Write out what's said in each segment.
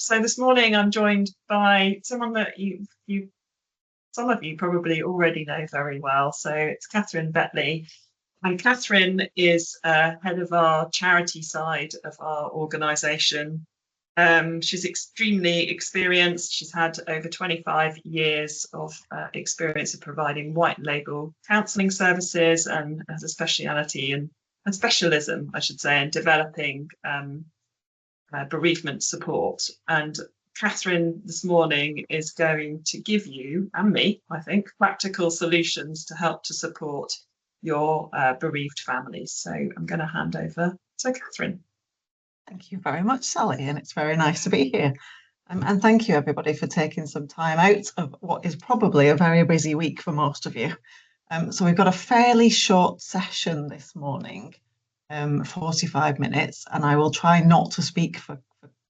So this morning I'm joined by someone that some of you probably already know very well. So it's Catherine Betley, and Catherine is head of our charity side of our organisation. She's extremely experienced. She's had over 25 years of experience of providing white label counselling services, and has a speciality and specialism, I should say, in developing bereavement support. And Catherine this morning is going to give you and me, I think, practical solutions to help to support your bereaved families. So I'm going to hand over to Catherine. Thank you very much, Sally, and it's very nice to be here. And thank you, everybody, for taking some time out of what is probably a very busy week for most of you. So we've got a fairly short session this morning, 45 minutes, and I will try not to speak for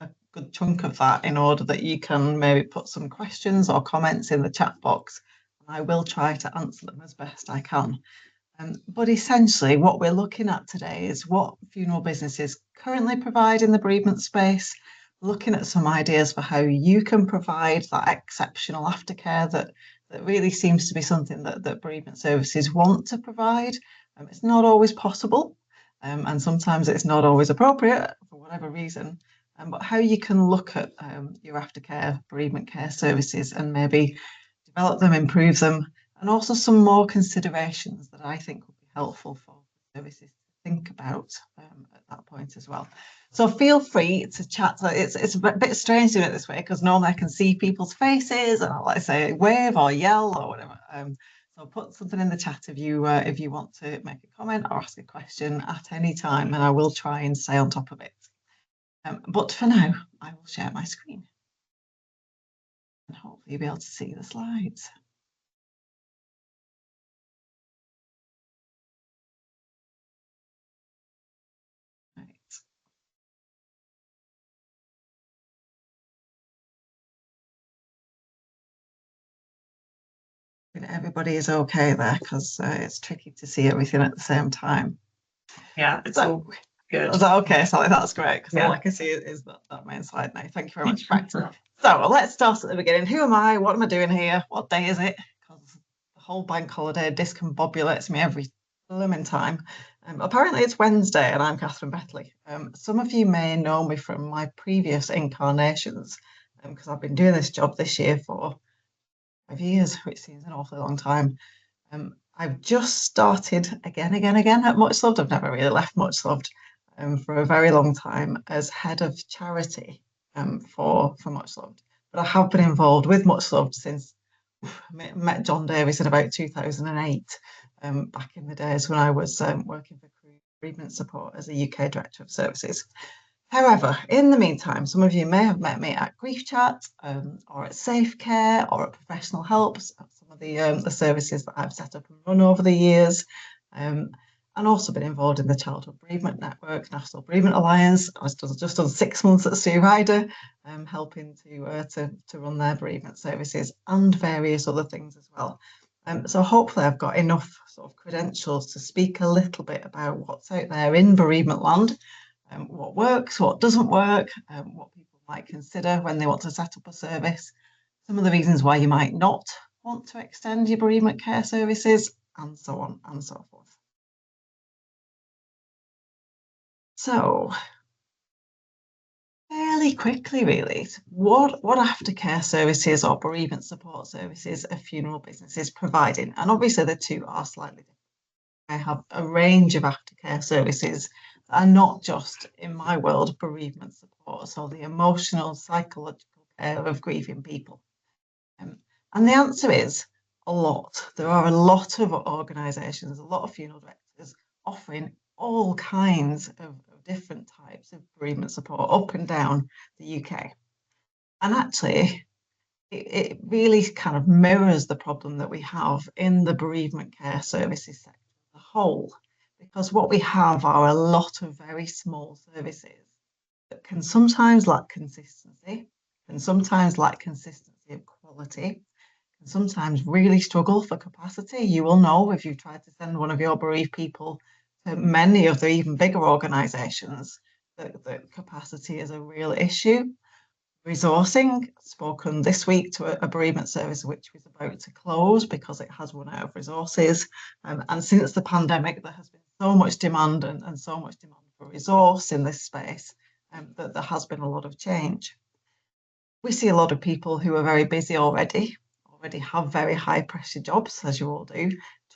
a good chunk of that in order that you can maybe put some questions or comments in the chat box. And I will try to answer them as best I can. But essentially, what we're looking at today is what funeral businesses currently provide in the bereavement space, looking at some ideas for how you can provide that exceptional aftercare that really seems to be something that bereavement services want to provide. It's not always possible, and sometimes it's not always appropriate for whatever reason, but how you can look at your aftercare bereavement care services and maybe develop them, improve them, and also some more considerations that I think would be helpful for services to think about at that point as well. So feel free to chat. It's a bit strange doing it this way because normally I can see people's faces and I'll like say wave or yell or whatever. So put something in the chat if you want to make a comment or ask a question at any time, and I will try and stay on top of it. But for now, I will share my screen and hopefully you'll be able to see the slides. Everybody is okay there because it's tricky to see everything at the same time. Yeah, it's all good. Is that okay, Sally? That's great because all I can see is that main slide now. Thank you very much. Right. So let's start at the beginning. Who am I? What am I doing here? What day is it? Because the whole bank holiday discombobulates me every blooming time. Apparently it's Wednesday and I'm Catherine Betley. Some of you may know me from my previous incarnations because I've been doing this job this year for 5 years, which seems an awfully long time. I've just started again at Much Loved. I've never really left Much Loved for a very long time as head of charity for Much Loved. But I have been involved with Much Loved since I met John Davis in about 2008, back in the days when I was working for Bereavement Support as a UK Director of Services. However, in the meantime, some of you may have met me at Grief Chat or at Safe Care or at Professional Help, some of the services that I've set up and run over the years, and also been involved in the Childhood Bereavement Network, National Bereavement Alliance. I was just done 6 months at Sue Ryder, helping to run their bereavement services and various other things as well. So hopefully I've got enough sort of credentials to speak a little bit about what's out there in bereavement land. What works, what doesn't work, what people might consider when they want to set up a service, some of the reasons why you might not want to extend your bereavement care services, and so on and so forth. So, fairly quickly really, what aftercare services or bereavement support services are funeral businesses providing? And obviously the two are slightly different. I have a range of aftercare services are not just, in my world, bereavement support, so the emotional, psychological care of grieving people. And the answer is a lot. There are a lot of organisations, a lot of funeral directors offering all kinds of different types of bereavement support up and down the UK. And actually, it really kind of mirrors the problem that we have in the bereavement care services sector as a whole. Because what we have are a lot of very small services that can sometimes lack consistency, can sometimes lack consistency of quality, can sometimes really struggle for capacity. You will know if you've tried to send one of your bereaved people to many of the even bigger organisations that capacity is a real issue. Resourcing, spoken this week to a bereavement service which was about to close because it has run out of resources. And since the pandemic, there has been so much demand and so much demand for resource in this space that there has been a lot of change. We see a lot of people who are very busy already have very high pressure jobs, as you all do,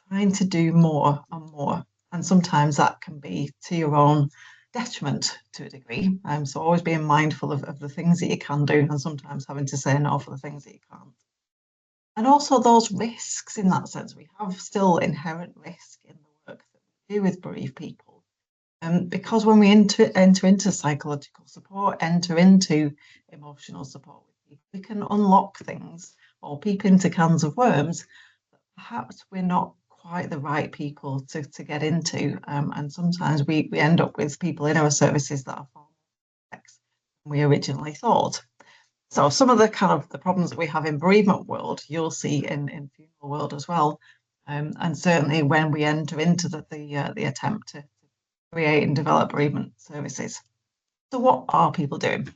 trying to do more and more. And sometimes that can be to your own detriment to a degree. So always being mindful of the things that you can do and sometimes having to say no for the things that you can't. And also those risks in that sense. We have still inherent risk in the work that we do with bereaved people. Because when we enter into psychological support, enter into emotional support, we can unlock things or peep into cans of worms that perhaps we're not quite the right people to get into. And sometimes we end up with people in our services that are far more complex than we originally thought. So some of the kind of the problems that we have in bereavement world, you'll see in funeral world as well. And certainly when we enter into the attempt to create and develop bereavement services. So what are people doing?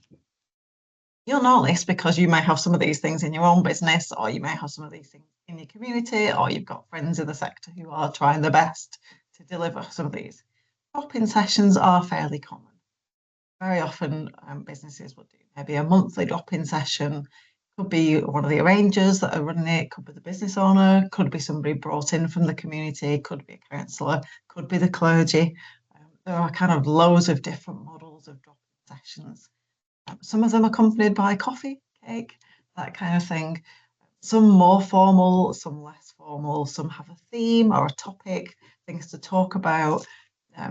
You'll know this because you may have some of these things in your own business, or you may have some of these things in your community, or you've got friends in the sector who are trying their best to deliver some of these. Drop-in sessions are fairly common. Very often businesses will do maybe a monthly drop-in session. Could be one of the arrangers that are running it, could be the business owner, could be somebody brought in from the community, could be a counsellor, could be the clergy. There are kind of loads of different models of drop-in sessions. Some of them accompanied by coffee, cake, that kind of thing. Some more formal, some less formal, some have a theme or a topic, things to talk about.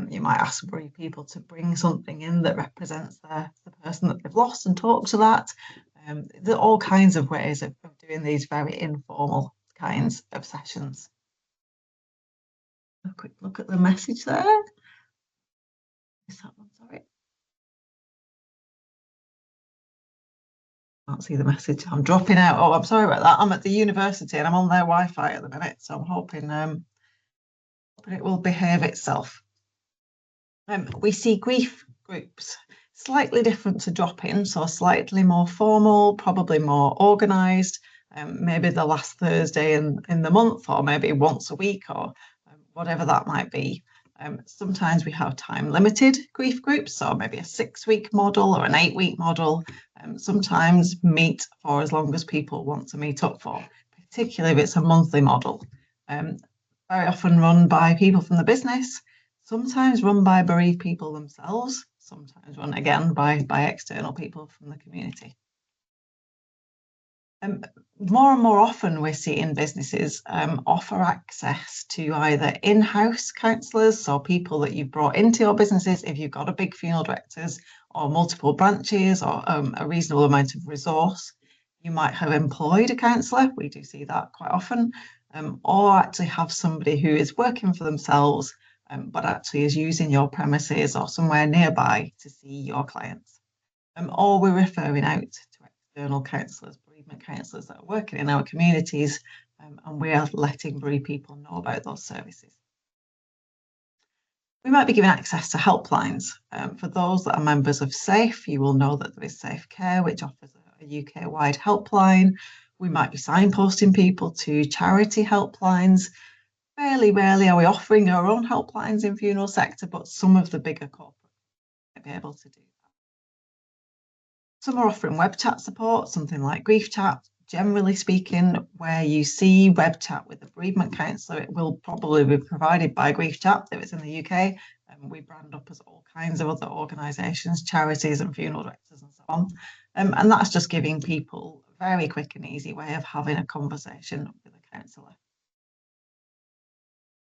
You might ask bereaved people to bring something in that represents the person that they've lost and talk to that. There are all kinds of ways of doing these very informal kinds of sessions. A quick look at the message there. Is that one, sorry? Can't see the message. I'm dropping out. Oh, I'm sorry about that. I'm at the university and I'm on their Wi-Fi at the minute, so I'm hoping it will behave itself. We see grief groups, slightly different to drop-in, so slightly more formal, probably more organised, maybe the last Thursday in the month, or maybe once a week, or whatever that might be. Sometimes we have time-limited grief groups, so maybe a 6-week model or an 8-week model. Sometimes meet for as long as people want to meet up for, particularly if it's a monthly model. Very often run by people from the business, sometimes run by bereaved people themselves, sometimes run again by external people from the community. More and more often we're seeing businesses offer access to either in-house counsellors, so people that you've brought into your businesses if you've got a big funeral directors or multiple branches or a reasonable amount of resource. You might have employed a counsellor, we do see that quite often, or actually have somebody who is working for themselves but actually is using your premises or somewhere nearby to see your clients. Or we're referring out to external counsellors, bereavement counsellors that are working in our communities, and we are letting bereaved people know about those services. We might be giving access to helplines. For those that are members of SAFE, you will know that there is Safe Care, which offers a UK-wide helpline. We might be signposting people to charity helplines. Fairly rarely are we offering our own helplines in funeral sector, but some of the bigger corporates might be able to do that. Some are offering web chat support, something like Grief Chat. Generally speaking, where you see web chat with a bereavement counsellor, it will probably be provided by Grief Chat if it's in the UK. We brand up as all kinds of other organisations, charities and funeral directors and so on. And that's just giving people a very quick and easy way of having a conversation with a counsellor.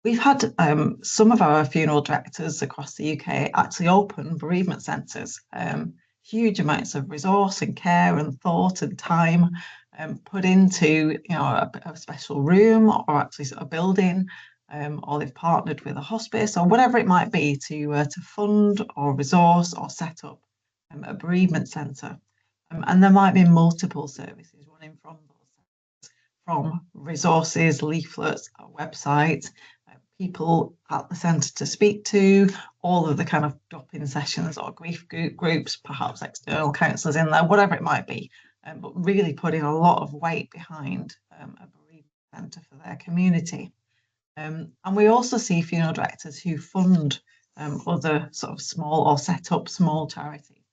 We've had some of our funeral directors across the UK actually open bereavement centres. Huge amounts of resource and care and thought and time put into a special room or actually a building, or they've partnered with a hospice or whatever it might be to fund or resource or set up a bereavement centre. And there might be multiple services running from those centres, from resources, leaflets, a website, people at the centre to speak to, all of the kind of drop-in sessions or grief groups, perhaps external counsellors in there, whatever it might be, but really putting a lot of weight behind a bereavement centre for their community. And we also see funeral directors who fund other sort of small or set up small charities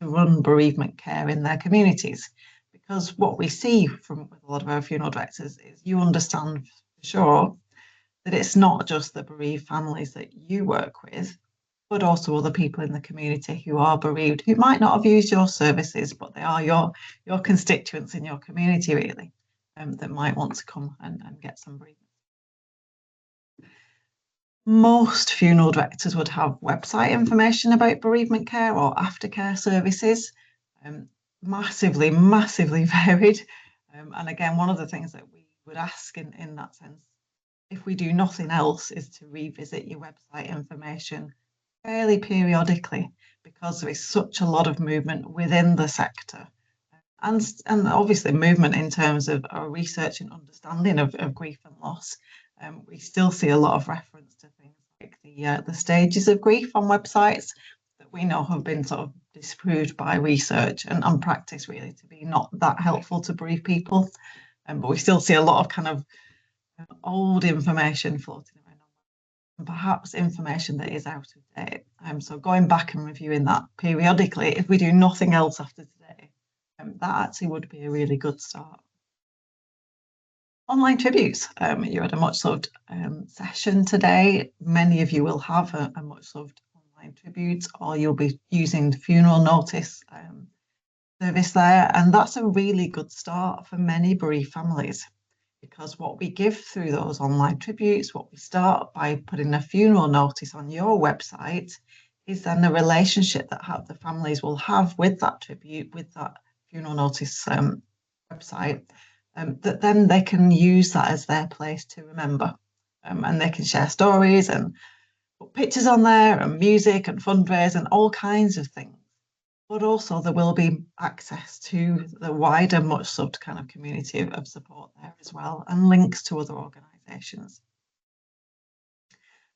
to run bereavement care in their communities. Because what we see from with a lot of our funeral directors is you understand for sure that it's not just the bereaved families that you work with, but also other people in the community who are bereaved, who might not have used your services, but they are your constituents in your community, really, that might want to come and get some bereavement. Most funeral directors would have website information about bereavement care or aftercare services, massively varied. And again, one of the things that we would ask in that sense, if we do nothing else, is to revisit your website information fairly periodically, because there is such a lot of movement within the sector. And obviously movement in terms of our research and understanding of grief and loss. We still see a lot of reference to things like the stages of grief on websites that we know have been sort of disproved by research and practice, really, to be not that helpful to bereaved people. But we still see a lot of kind of old information floating around, and perhaps information that is out of date. So going back and reviewing that periodically, if we do nothing else after today, that actually would be a really good start. Online tributes. You had a much loved session today. Many of you will have a much loved online tribute, or you'll be using the funeral notice service there. And that's a really good start for many bereaved families, because what we give through those online tributes, what we start by putting a funeral notice on your website, is then the relationship that the families will have with that tribute, with that funeral notice website, that then they can use that as their place to remember, and they can share stories and put pictures on there and music and fundraise and all kinds of things. But also there will be access to the wider, much loved kind of community of support there as well, and links to other organisations.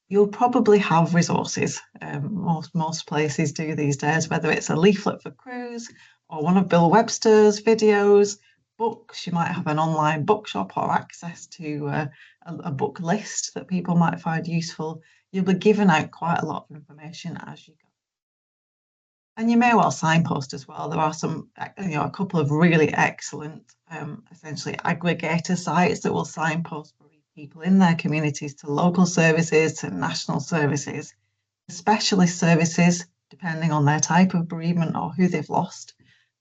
You'll probably have resources. Most places do these days, whether it's a leaflet for crews or one of Bill Webster's videos, books. You might have an online bookshop or access to a book list that people might find useful. You'll be given out quite a lot of information as you go. And you may well signpost as well. There are some, a couple of really excellent, essentially aggregator sites that will signpost people in their communities to local services, to national services, specialist services, depending on their type of bereavement or who they've lost.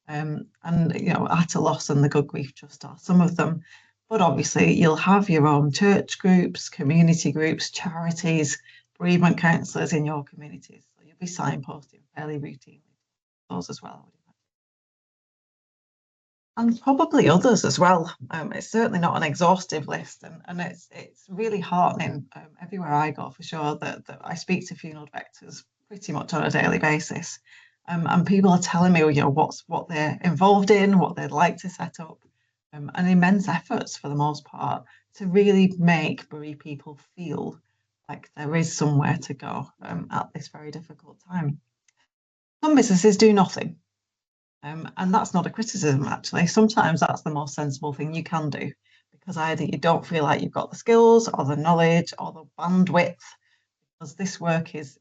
And At a Loss and the Good Grief Trust are some of them. But obviously you'll have your own church groups, community groups, charities, bereavement counsellors in your communities. So you'll be signposting fairly routinely those as well. And probably others as well. It's certainly not an exhaustive list, and it's really heartening everywhere I go, for sure, that I speak to funeral directors pretty much on a daily basis. And people are telling me, what they're involved in, what they'd like to set up, and immense efforts for the most part to really make bereaved people feel like there is somewhere to go at this very difficult time. Some businesses do nothing, and that's not a criticism, actually. Sometimes that's the most sensible thing you can do, because either you don't feel like you've got the skills or the knowledge or the bandwidth, because this work is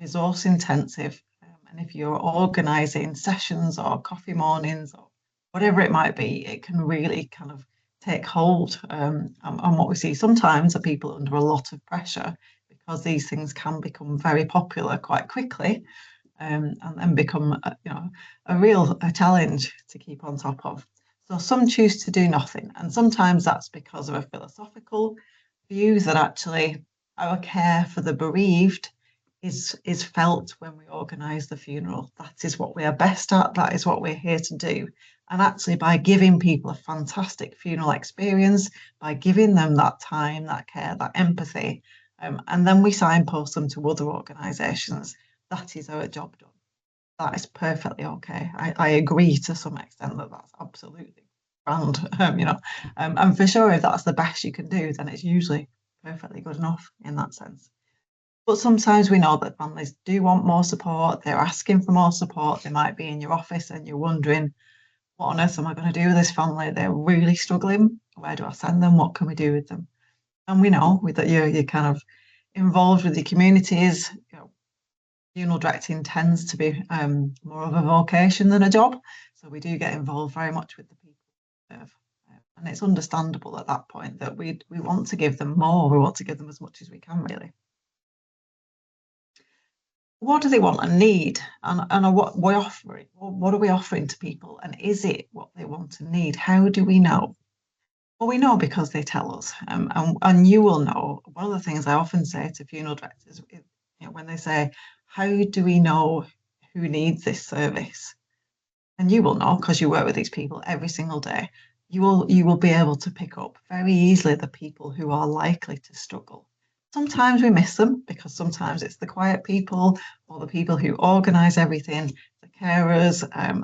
resource intensive. And if you're organising sessions or coffee mornings or whatever it might be, it can really kind of take hold. And what we see sometimes are people under a lot of pressure, because these things can become very popular quite quickly, and become a real challenge to keep on top of. So some choose to do nothing, and sometimes that's because of a philosophical view that actually our care for the bereaved is felt when we organise the funeral. That is what we are best at, that is what we're here to do. And actually, by giving people a fantastic funeral experience, by giving them that time, that care, that empathy, and then we signpost them to other organisations, that is our job done. That is perfectly okay. I agree to some extent that that's absolutely grand, and for sure, if that's the best you can do, then it's usually perfectly good enough in that sense. But sometimes we know that families do want more support. They're asking for more support. They might be in your office and you're wondering, what on earth am I going to do with this family? They're really struggling. Where do I send them? What can we do with them? And we know that you're kind of involved with the communities. Funeral directing tends to be more of a vocation than a job. So we do get involved very much with the people we serve. And it's understandable at that point that we want to give them more. We want to give them as much as we can, really. What do they want and need? And what we're offering? What are we offering to people? And is it what they want and need? How do we know? Well, we know because they tell us. And you will know. One of the things I often say to funeral directors is, when they say, how do we know who needs this service? And you will know because you work with these people every single day. You will be able to pick up very easily the people who are likely to struggle. Sometimes we miss them because sometimes it's the quiet people or the people who organise everything, the carers.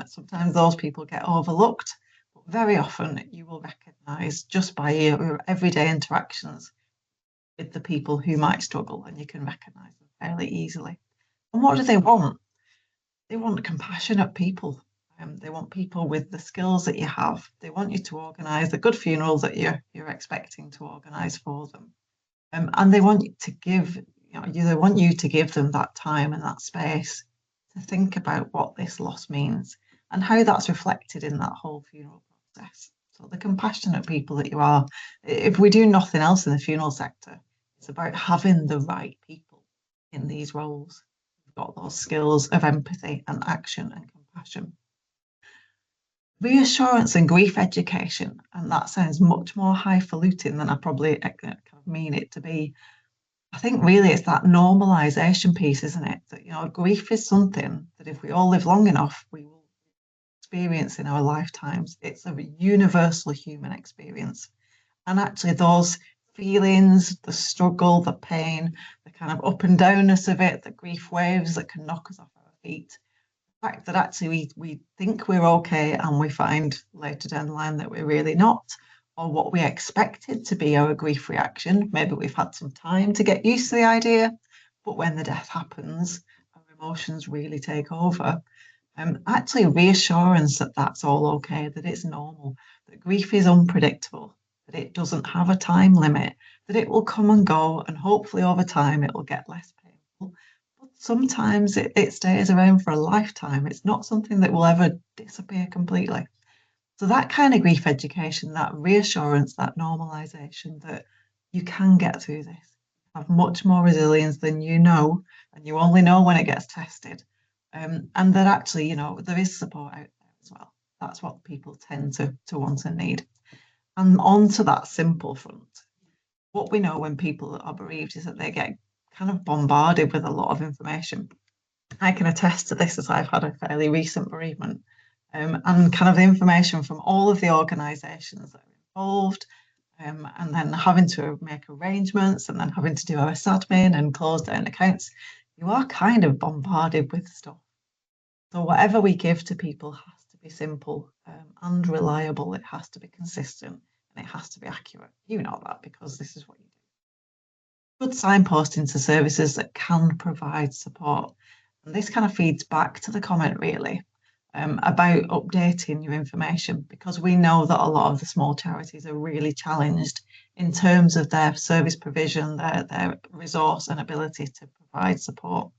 Sometimes those people get overlooked. But very often you will recognise just by your everyday interactions with the people who might struggle, and you can recognise them fairly easily. And what do they want? They want compassionate people. They want people with the skills that you have. They want you to organise the good funeral that you're expecting to organise for them. And they want you to give, they want you to give them that time and that space to think about what this loss means and how that's reflected in that whole funeral process. So the compassionate people that you are, if we do nothing else in the funeral sector, it's about having the right people in these roles. We've got those skills of empathy and action and compassion. Reassurance and grief education, and that sounds much more highfalutin than I probably kind of mean it to be. I think really it's that normalisation piece, isn't it? That grief is something that if we all live long enough, we will experience in our lifetimes. It's a universal human experience, and actually those feelings, the struggle, the pain, the kind of up and downness of it, the grief waves that can knock us off our feet. Fact that actually we think we're okay and we find later down the line that we're really not, or what we expected to be our grief reaction. Maybe we've had some time to get used to the idea, but when the death happens, our emotions really take over. Actually reassurance that that's all okay, that it's normal, that grief is unpredictable, that it doesn't have a time limit, that it will come and go, and hopefully over time it will get less painful. Sometimes it stays around for a lifetime. It's not something that will ever disappear completely. So that kind of grief education, that reassurance, that normalisation that you can get through this, have much more resilience than you know, and you only know when it gets tested. And that actually, there is support out there as well. That's what people tend to want and need. And on to that simple front. What we know when people are bereaved is that they get kind of bombarded with a lot of information. I can attest to this as I've had a fairly recent bereavement, and kind of information from all of the organisations that are involved, and then having to make arrangements and then having to do OS admin and close down accounts. You are kind of bombarded with stuff. So whatever we give to people has to be simple and reliable. It has to be consistent and it has to be accurate. You know that because this is what you do. Good signposting to services that can provide support. And this kind of feeds back to the comment really about updating your information, because we know that a lot of the small charities are really challenged in terms of their service provision, their resource and ability to provide support.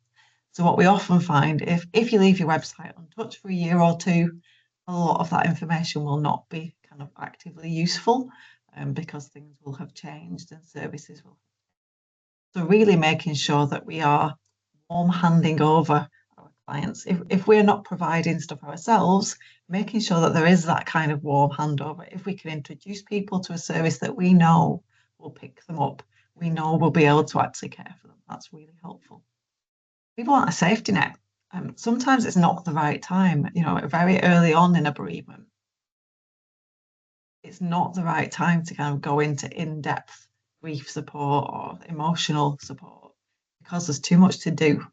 So what we often find, if you leave your website untouched for a year or two, a lot of that information will not be kind of actively useful because things will have changed and services will. So really making sure that we are warm handing over our clients. If we're not providing stuff ourselves, making sure that there is that kind of warm handover. If we can introduce people to a service that we know will pick them up, we know we'll be able to actually care for them. That's really helpful. People want a safety net. Sometimes it's not the right time, very early on in a bereavement. It's not the right time to kind of go into in-depth grief support or emotional support because there's too much to do.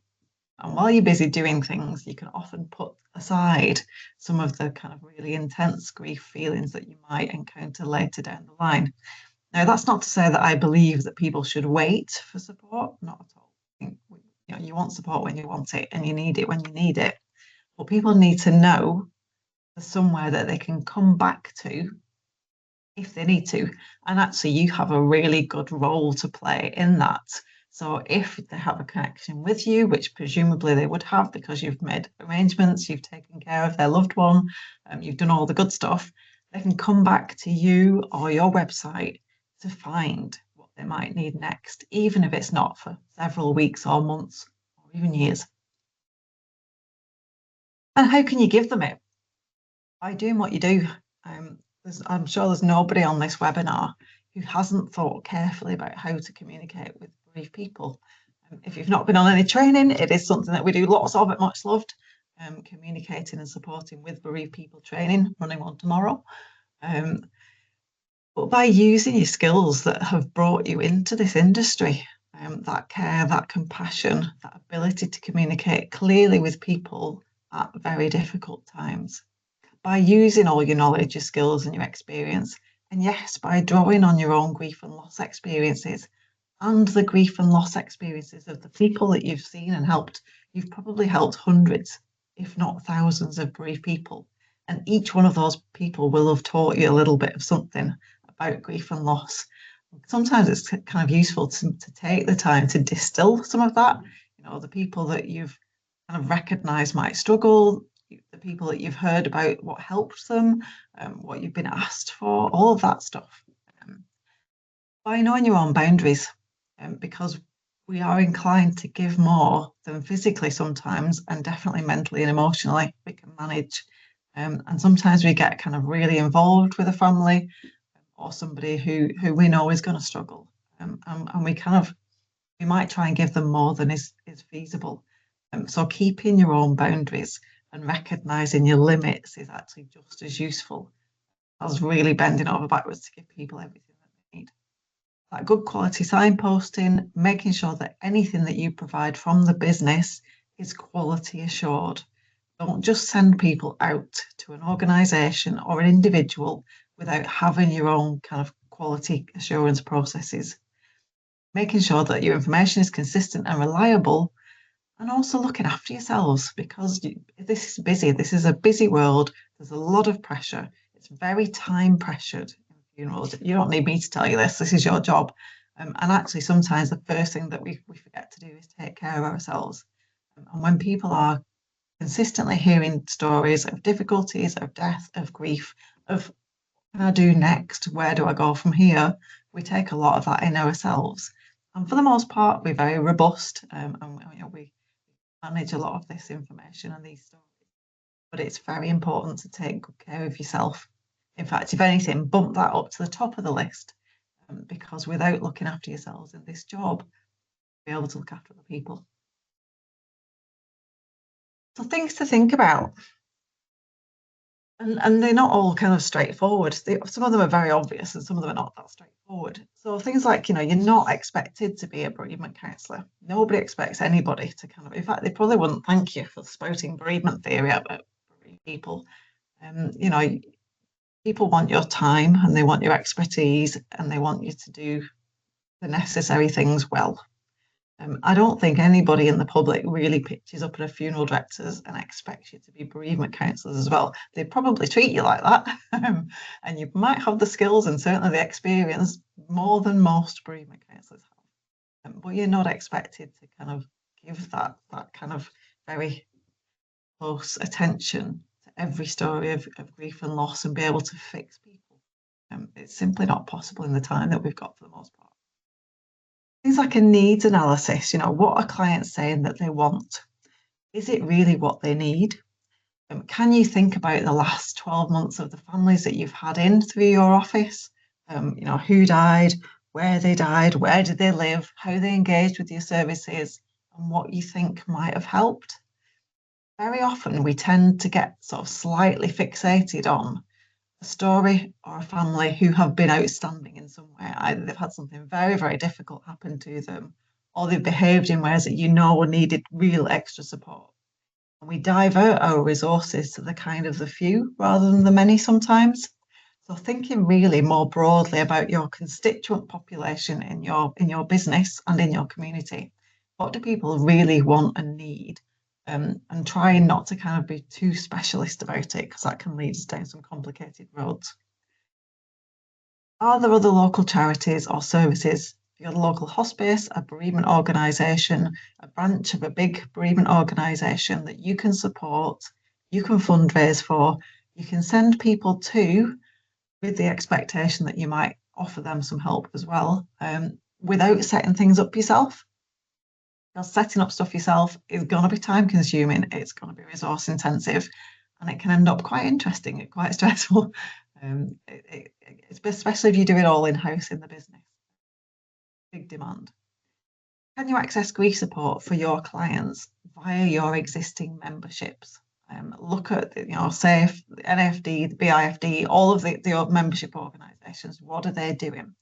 And while you're busy doing things, you can often put aside some of the kind of really intense grief feelings that you might encounter later down the line. Now, that's not to say that I believe that people should wait for support, not at all. I think, you want support when you want it and you need it when you need it. But people need to know there's somewhere that they can come back to if they need to. And actually, you have a really good role to play in that. So if they have a connection with you, which presumably they would have because you've made arrangements, you've taken care of their loved one, you've done all the good stuff, they can come back to you or your website to find what they might need next, even if it's not for several weeks or months or even years. And how can you give them it? By doing what you do. I'm sure there's nobody on this webinar who hasn't thought carefully about how to communicate with bereaved people. If you've not been on any training, it is something that we do lots of at Much Loved, communicating and supporting with bereaved people training, running one tomorrow. But by using your skills that have brought you into this industry, that care, that compassion, that ability to communicate clearly with people at very difficult times, by using all your knowledge, your skills and your experience, and yes, by drawing on your own grief and loss experiences and the grief and loss experiences of the people that you've seen and helped. You've probably helped hundreds, if not thousands of bereaved people. And each one of those people will have taught you a little bit of something about grief and loss. Sometimes it's kind of useful to take the time to distill some of that. The people that you've kind of recognised might struggle, the people that you've heard about what helped them, what you've been asked for, all of that stuff. By knowing your own boundaries, because we are inclined to give more than physically sometimes, and definitely mentally and emotionally we can manage. And sometimes we get kind of really involved with a family or somebody who we know is going to struggle. And we might try and give them more than is feasible. So keeping your own boundaries and recognising your limits is actually just as useful as really bending over backwards to give people everything that they need. That good quality signposting, making sure that anything that you provide from the business is quality assured. Don't just send people out to an organisation or an individual without having your own kind of quality assurance processes. Making sure that your information is consistent and reliable, and also looking after yourselves, because this is busy. This is a busy world. There's a lot of pressure. It's very time pressured in funerals. You don't need me to tell you this. This is your job. And actually, sometimes the first thing that we forget to do is take care of ourselves. And when people are consistently hearing stories of difficulties, of death, of grief, of what can I do next? Where do I go from here? We take a lot of that in ourselves. And for the most part, we're very robust, and we manage a lot of this information and these stories. But it's very important to take good care of yourself. In fact, if anything, bump that up to the top of the list, because without looking after yourselves in this job, you'll be able to look after other people. So things to think about. And they're not all kind of straightforward. Some of them are very obvious and some of them are not that straightforward. So things like, you're not expected to be a bereavement counsellor. Nobody expects anybody to kind of, in fact, they probably wouldn't thank you for spouting bereavement theory about bereaved people. People want your time and they want your expertise and they want you to do the necessary things well. I don't think anybody in the public really pitches up at a funeral directors and expects you to be bereavement counsellors as well. They probably treat you like that, and you might have the skills and certainly the experience more than most bereavement counsellors have. But you're not expected to kind of give that kind of very close attention to every story of grief and loss and be able to fix people. It's simply not possible in the time that we've got for the most part. Things like a needs analysis, what are clients saying that they want? Is it really what they need? Can you think about the last 12 months of the families that you've had in through your office? Who died, where they died, where did they live, how they engaged with your services, and what you think might have helped? Very often we tend to get sort of slightly fixated on a story or a family who have been outstanding in some way. Either they've had something very, very difficult happen to them, or they've behaved in ways that needed real extra support. And we divert our resources to the few rather than the many sometimes. So thinking really more broadly about your constituent population in your business and in your community. What do people really want and need? And trying not to kind of be too specialist about it, because that can lead us down some complicated roads. Are there other local charities or services? You're a local hospice, a bereavement organisation, a branch of a big bereavement organisation that you can support, you can fundraise for, you can send people to, with the expectation that you might offer them some help as well, without setting things up yourself. Because setting up stuff yourself is going to be time consuming, it's going to be resource intensive, and it can end up quite interesting and quite stressful. Especially if you do it all in-house in the business. Big demand. Can you access grief support for your clients via your existing memberships? Look at SAFE, the NFD, the BIFD, all of the membership organisations. What are they doing?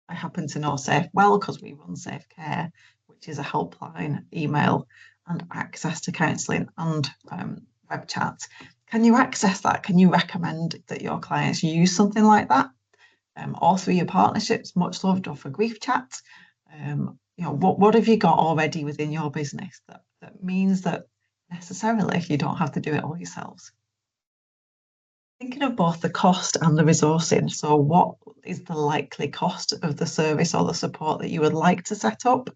I happen to know SAFE well because we run Safe Care, which is a helpline, email, and access to counselling and web chat. Can you access that? Can you recommend that your clients use something like that? Or through your partnerships, Much Loved, or for grief chat? What have you got already within your business that means that necessarily you don't have to do it all yourselves? Thinking of both the cost and the resourcing. So what is the likely cost of the service or the support that you would like to set up?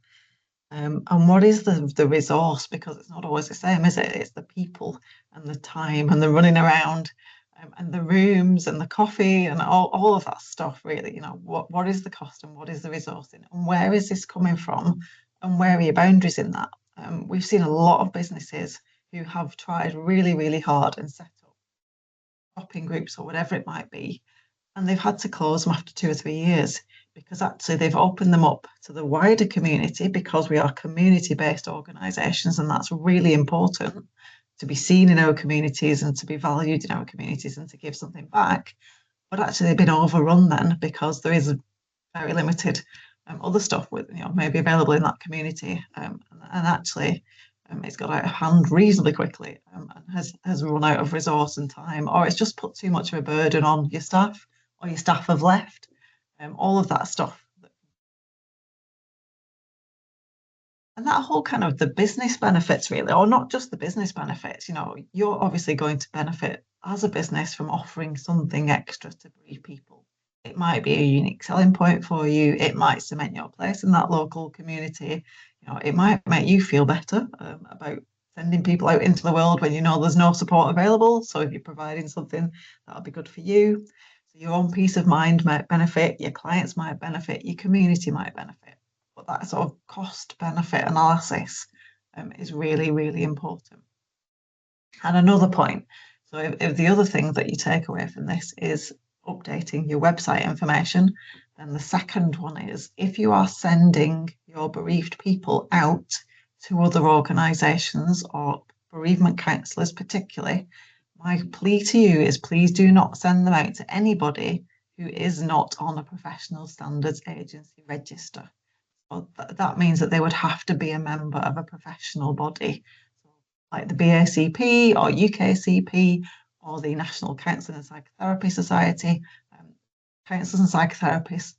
And what is the resource? Because it's not always the same, is it? It's the people and the time and the running around and the rooms and the coffee and all of that stuff, really. What is the cost and what is the resourcing? And where is this coming from? And where are your boundaries in that? We've seen a lot of businesses who have tried really, really hard and set up shopping groups or whatever it might be, and they've had to close them after 2 or 3 years because actually they've opened them up to the wider community, because we are community-based organisations, and that's really important to be seen in our communities and to be valued in our communities and to give something back. But actually they've been overrun then because there is very limited other stuff with maybe available in that community, and actually it's got out of hand reasonably quickly, and has run out of resource and time, or it's just put too much of a burden on your staff, or your staff have left, all of that stuff. And that whole kind of the business benefits, really, or not just the business benefits, you're obviously going to benefit as a business from offering something extra to bereaved people. It might be a unique selling point for you. It might cement your place in that local community. It might make you feel better about sending people out into the world when there's no support available. So if you're providing something, that'll be good for you. So your own peace of mind might benefit, your clients might benefit, your community might benefit. But that sort of cost benefit analysis is really, really important. And another point, so if the other thing that you take away from this is updating your website information, then the second one is, if you are sending your bereaved people out to other organisations or bereavement counsellors particularly, my plea to you is please do not send them out to anybody who is not on a professional standards agency register. Well, that means that they would have to be a member of a professional body, like the BACP or UKCP or the National Counselling and Psychotherapy Society. Counsellors and psychotherapists,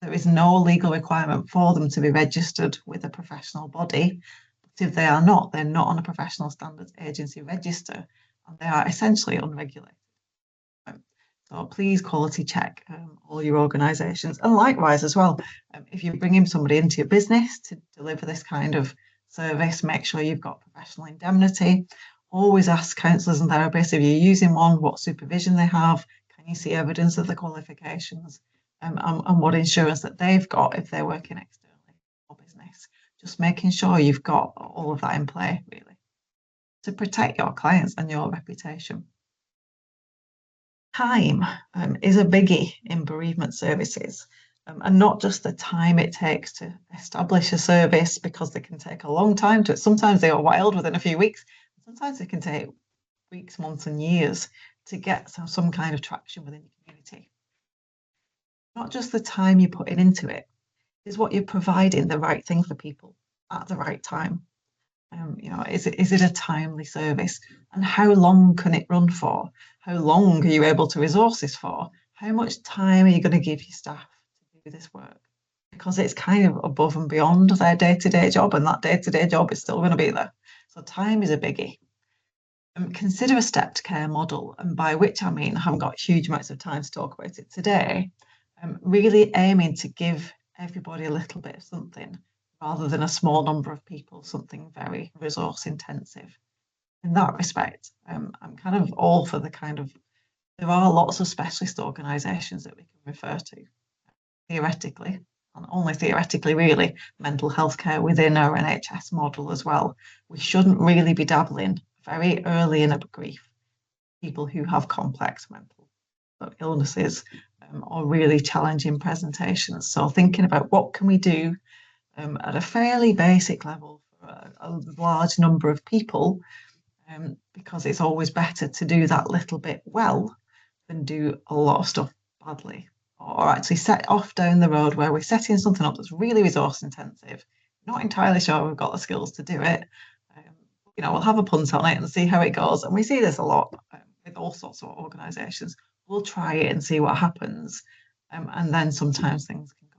there is no legal requirement for them to be registered with a professional body. But if they are not, they're not on a professional standards agency register, and they are essentially unregulated. So please quality check all your organisations. And likewise as well, if you're bringing somebody into your business to deliver this kind of service, make sure you've got professional indemnity. Always ask counsellors and therapists, if you're using one, what supervision they have. Can you see evidence of the qualifications and what insurance that they've got if they're working externally for business. Just making sure you've got all of that in play, really, to protect your clients and your reputation. Time is a biggie in bereavement services, and not just the time it takes to establish a service, because they can take a long time to. Sometimes they are wild within a few weeks. Sometimes it can take weeks, months, and years to get some kind of traction within the community. Not just the time you're putting into it, is what you're providing the right thing for people at the right time. Is it a timely service? And how long can it run for? How long are you able to resource this for? How much time are you going to give your staff to do this work? Because it's kind of above and beyond their day-to-day job, and that day-to-day job is still going to be there. So time is a biggie. Consider a stepped care model, and by which I mean I haven't got huge amounts of time to talk about it today. Really aiming to give everybody a little bit of something rather than a small number of people something very resource intensive. In that respect, I'm kind of all for there are lots of specialist organisations that we can refer to theoretically, and only theoretically really, mental health care within our NHS model as well. We shouldn't really be dabbling very early in a grief, people who have complex mental illnesses or really challenging presentations. So thinking about what can we do at a fairly basic level for a large number of people, because it's always better to do that little bit well than do a lot of stuff badly, or actually set off down the road where we're setting something up that's really resource intensive, not entirely sure we've got the skills to do it. We'll have a punt on it and see how it goes. And we see this a lot with all sorts of organisations. We'll try it and see what happens. And then sometimes things can go.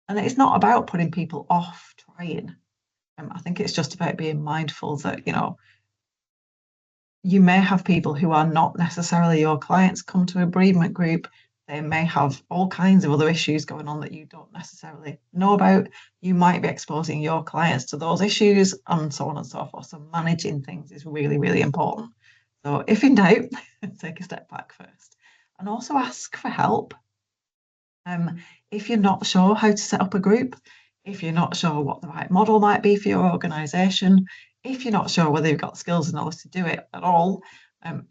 And it's not about putting people off trying. I think it's just about being mindful that, you may have people who are not necessarily your clients come to a bereavement group. They may have all kinds of other issues going on that you don't necessarily know about. You might be exposing your clients to those issues and so on and so forth. So managing things is really, really important. So if in doubt, take a step back first and also ask for help. If you're not sure how to set up a group, if you're not sure what the right model might be for your organisation, if you're not sure whether you've got the skills and knowledge to do it at all,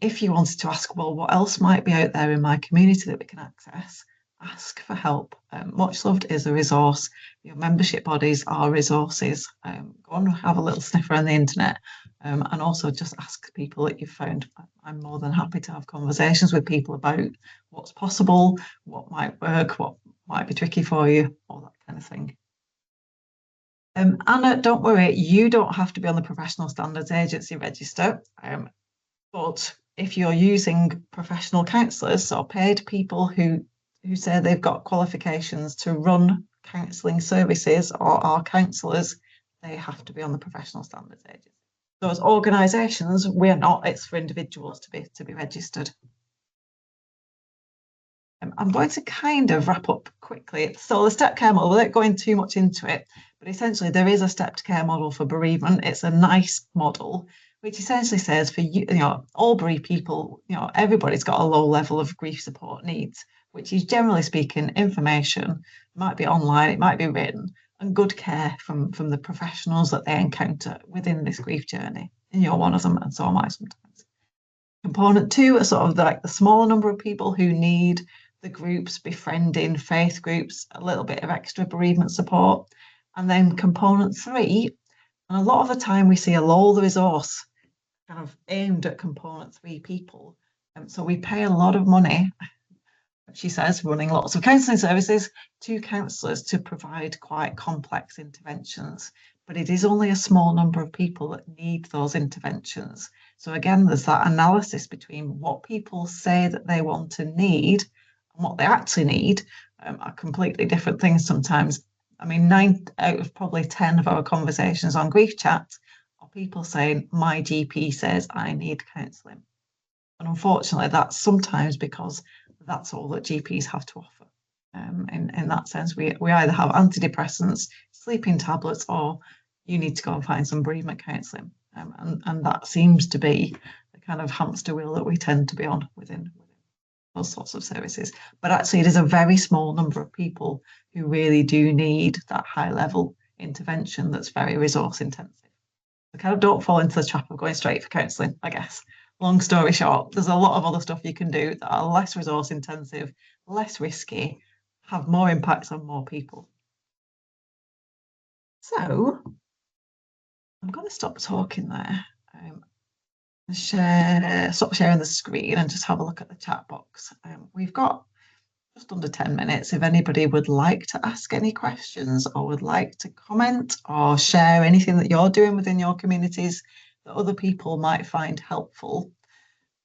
if you wanted to ask, well, what else might be out there in my community that we can access, ask for help. Much Loved is a resource. Your membership bodies are resources. Go and have a little sniffer on the internet, and also just ask people that you've found. I'm more than happy to have conversations with people about what's possible, what might work, what might be tricky for you, all that kind of thing. Anna, don't worry, you don't have to be on the Professional Standards Agency register, but if you're using professional counsellors or paid people who say they've got qualifications to run counselling services or are counsellors, they have to be on the Professional Standards Agency. So as organisations, we're not, it's for individuals to be registered. I'm going to kind of wrap up quickly. So the stepped care model, without going too much into it, but essentially there is a stepped care model for bereavement. It's a nice model, which essentially says for all bereaved people, everybody's got a low level of grief support needs, which is generally speaking information. It might be online, it might be written, and good care from the professionals that they encounter within this grief journey. And you're one of them, and so am I sometimes. Component 2 are sort of like the smaller number of people who need the groups, befriending, faith groups, a little bit of extra bereavement support. And then component 3, and a lot of the time we see a low resource kind of aimed at component 3 people. So we pay a lot of money, she says, running lots of counselling services to counsellors to provide quite complex interventions. But it is only a small number of people that need those interventions. So again, there's that analysis between what people say that they want and need and what they actually need are completely different things sometimes. I mean, 9 out of probably 10 of our conversations on Grief Chat are people saying, my GP says I need counselling. And unfortunately, that's sometimes because that's all that GPs have to offer. In that sense, we either have antidepressants, sleeping tablets, or you need to go and find some bereavement counselling. And that seems to be the kind of hamster wheel that we tend to be on within those sorts of services. But actually, it is a very small number of people who really do need that high level intervention that's very resource intensive. So kind of don't fall into the trap of going straight for counselling, I guess. Long story short, there's a lot of other stuff you can do that are less resource intensive, less risky, have more impacts on more people. So I'm going to stop talking there. Stop sharing the screen and just have a look at the chat box. We've got just under 10 minutes. If anybody would like to ask any questions or would like to comment or share anything that you're doing within your communities that other people might find helpful.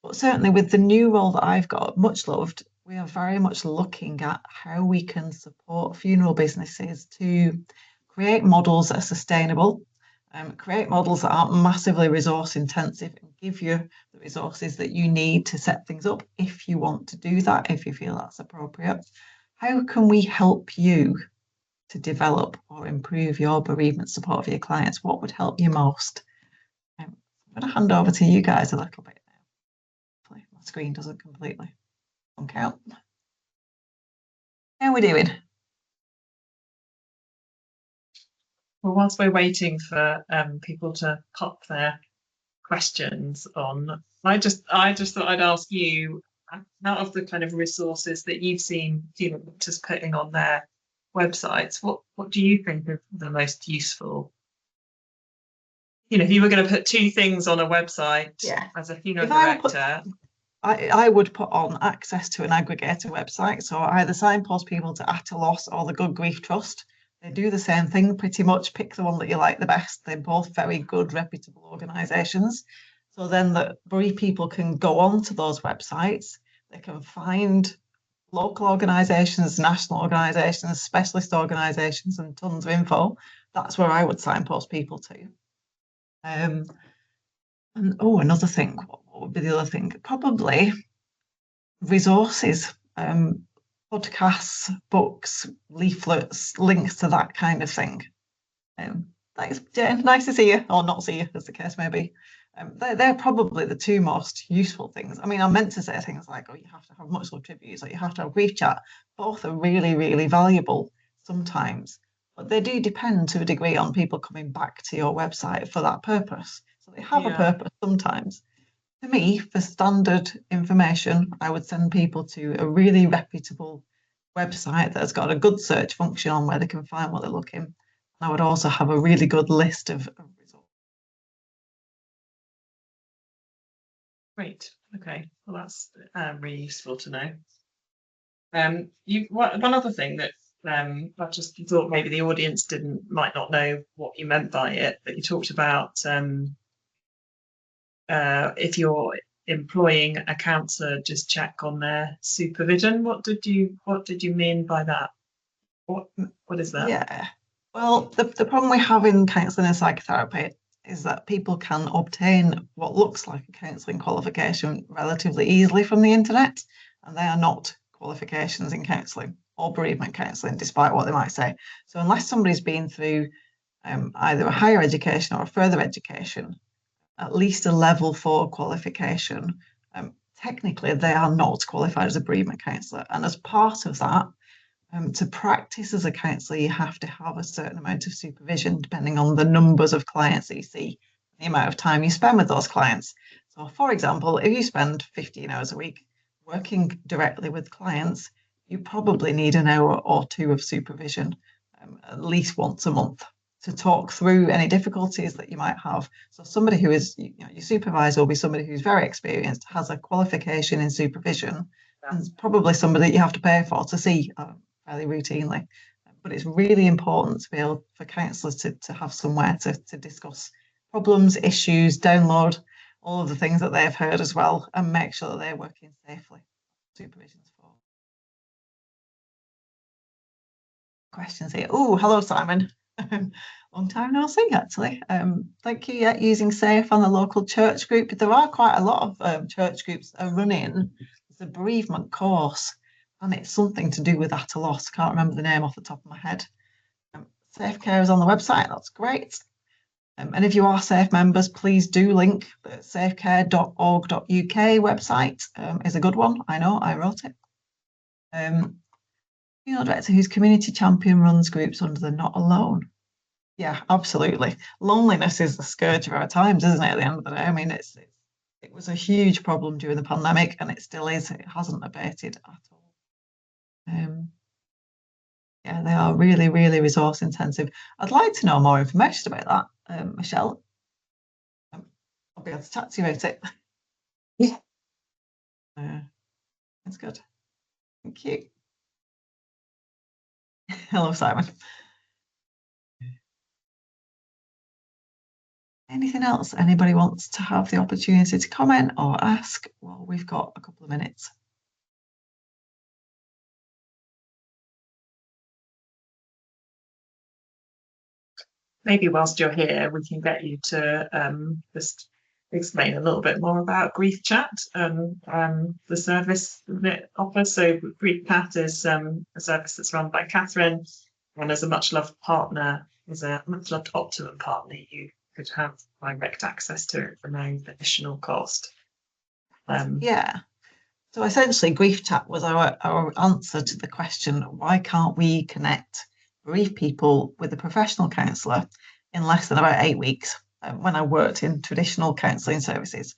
But certainly with the new role that I've got, much loved, we are very much looking at how we can support funeral businesses to create models that are sustainable, create models that aren't massively resource intensive, and give you the resources that you need to set things up if you want to do that, if you feel that's appropriate. How can we help you to develop or improve your bereavement support for your clients? What would help you most? I'm going to hand over to you guys a little bit now. Hopefully my screen doesn't completely bunk out. How are we doing? Well, whilst we're waiting for people to pop their questions on, I just thought I'd ask you, out of the kind of resources that you've seen just putting on their websites, what do you think are the most useful? If you were going to put two things on a website as a funeral director, I would put on access to an aggregator website. So either signpost people to At a Loss or the Good Grief Trust. They do the same thing pretty much. Pick the one that you like the best. They're both very good, reputable organisations. So then the bereaved people can go on to those websites. They can find local organisations, national organisations, specialist organisations, and tons of info. That's where I would signpost people to. And another thing, what would be the other thing? Probably resources, podcasts, books, leaflets, links to that kind of thing. Thanks, Jane. Nice to see you, or not see you, as the case may be. They're probably the two most useful things. I mean, I meant to say things like, you have to have much love tributes, or you have to have grief chat. Both are really, really valuable sometimes, but they do depend to a degree on people coming back to your website for that purpose. So they have a purpose sometimes. For me, for standard information, I would send people to a really reputable website that's got a good search function on where they can find what they're looking. And I would also have a really good list of results. Great. Okay. Well, that's really useful to know. One other thing that I just thought maybe the audience might not know what you meant by it, but you talked about if you're employing a counsellor, just check on their supervision. What did you mean by that? What is that? Yeah. Well, the problem we have in counselling and psychotherapy is that people can obtain what looks like a counselling qualification relatively easily from the internet, and they are not qualifications in counselling or bereavement counselling, despite what they might say. So unless somebody's been through either a higher education or a further education, at least a level 4 qualification, technically they are not qualified as a bereavement counsellor. And as part of that, to practice as a counsellor, you have to have a certain amount of supervision, depending on the numbers of clients that you see, the amount of time you spend with those clients. So, for example, if you spend 15 hours a week working directly with clients, you probably need an hour or two of supervision, at least once a month, to talk through any difficulties that you might have. So somebody who is, your supervisor will be somebody who's very experienced, has a qualification in supervision, and probably somebody that you have to pay for to see fairly routinely. But it's really important to be able for counsellors to have somewhere to discuss problems, issues, download all of the things that they've heard as well, and make sure that they're working safely. Supervision's for. Questions here. Oh, hello, Simon. Long time no see, actually. Thank you. Yeah, using SAFE on the local church group. There are quite a lot of church groups that are running the bereavement course, and it's something to do with At a Loss. Can't remember the name off the top of my head. Safe Care is on the website. That's great. And if you are SAFE members, please do link the safecare.org.uk website. Is a good one. I know, I wrote it. Funeral director whose community champion runs groups under the Not Alone. Yeah, absolutely. Loneliness is the scourge of our times, isn't it, at the end of the day? I mean, it was a huge problem during the pandemic, and it still is. It hasn't abated at all. Yeah, they are really, really resource intensive. I'd like to know more information about that, Michelle. I'll be able to chat to you about it. Yeah. That's good. Thank you. Hello, Simon. Anything else anybody wants to have the opportunity to comment or ask? Well, we've got a couple of minutes. Maybe whilst you're here, we can get you to just explain a little bit more about Grief Chat and the service that it offers. So Grief Chat is a service that's run by Catherine, and as a much loved partner, is a much loved Optimum partner, you could have direct access to it for no additional cost. Yeah. So essentially, Grief Chat was our answer to the question, why can't we connect bereaved people with a professional counsellor in less than about 8 weeks? When I worked in traditional counselling services,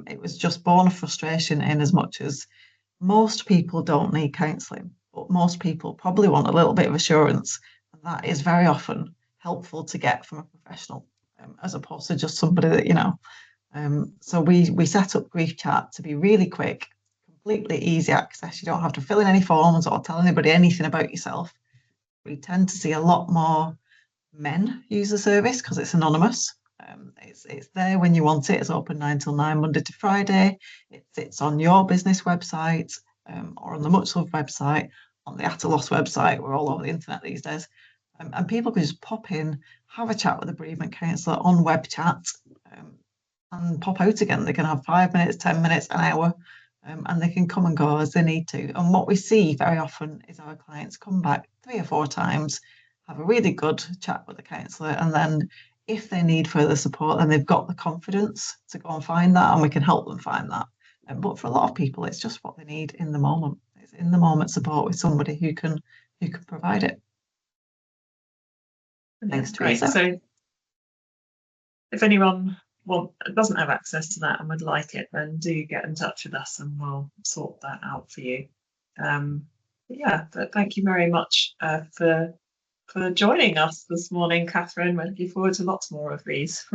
it was just born of frustration, in as much as most people don't need counselling, but most people probably want a little bit of assurance, and that is very often helpful to get from a professional, as opposed to just somebody that you know. So we set up Grief Chat to be really quick, completely easy access. You don't have to fill in any forms or tell anybody anything about yourself. We tend to see a lot more men use the service because it's anonymous. It's there when you want it. It's open 9 till 9, Monday to Friday. It sits on your business website, or on the Much Love website, on the Atalos website. We're all over the internet these days. And people can just pop in, have a chat with a bereavement counsellor on web chat, and pop out again. They can have 5 minutes, 10 minutes, an hour, and they can come and go as they need to. And what we see very often is our clients come back 3 or 4 times, have a really good chat with the counsellor, and then if they need further support, then they've got the confidence to go and find that, and we can help them find that. But for a lot of people, it's just what they need in the moment. It's in the moment support with somebody who can provide it. Thanks, great. So if anyone doesn't have access to that and would like it, then do get in touch with us and we'll sort that out for you. But thank you very much for joining us this morning, Catherine. We're looking forward to lots more of these.